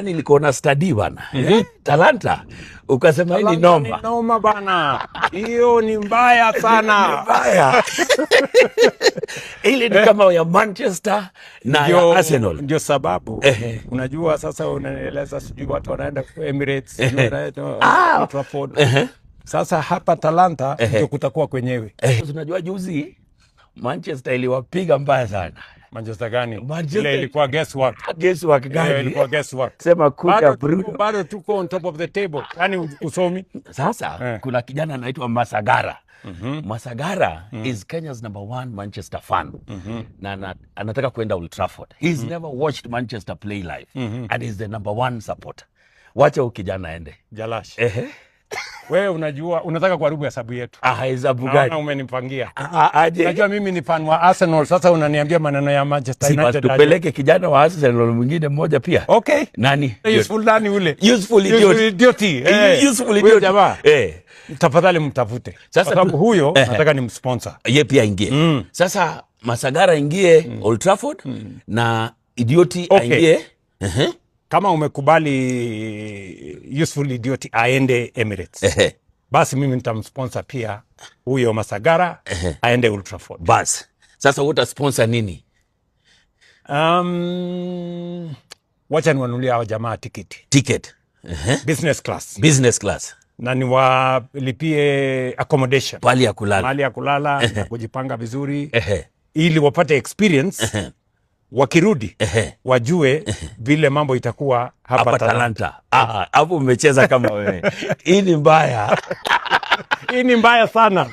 Nilikuwa na study bana. Talanta. Ukasema hii ni noma. Ni noma bana. Hiyo ni mbaya sana. Mbaya. Ile ni kama ya Manchester na ya Arsenal. Ndio sababu. Unajua sasa unaeleza sijui watu wanaenda kwa Emirates, sijui wanaenda Trafford. Sasa hapa Talanta ndio kutakuwa kwenyewe. Unajua juzi Manchester iliwapiga mbaya sana. Manchester gani? Manchester ilikuwa guesswork. Guesswork gani? Ilikuwa guesswork. Sema kuja Bruno. Bado tuko on top of the table. Yaani usomi. Sasa kuna kijana anaitwa Masagara. Masagara is Kenya's #1 Manchester fan. Na anataka kwenda Old Trafford. He's never watched Manchester play live. And he's the #1 supporter. Wacha ukijana aende. Jalash. Wewe unajua unataka kuharibu hesabu yetu. Hesabu gani? Naona umenipangia. Aje. Unajua mimi ni fan wa Arsenal, sasa unaniambia maneno ya Manchester United. Tupeleke kijana wa Arsenal mwingine mmoja pia. Okay. Nani? Useful nani ule? Useful idiot. Useful idiot. Jamaa. Tafadhali mtafute. Sasa sababu huyo nataka ni msponsor. Yeye pia ingie. Sasa Masagara ingie Old Trafford na idioti aingie. Kama umekubali Useful Idiot aende Emirates. Basi mimi nitamsponsor pia huyo Masagara aende Old Trafford. Basi. Sasa uta-sponsor nini? Wacha niwanunulie hao jamaa tiketi. Ticket. Business class. Business class. Na niwalipie accommodation. Pali ya kulala. Mahali ya kulala na kujipanga vizuri. Ili wapate experience. Wakirudi wajue vile mambo itakuwa hapa Talanta. Hapo umecheza kama wewe. Hii ni mbaya. Hii ni mbaya sana.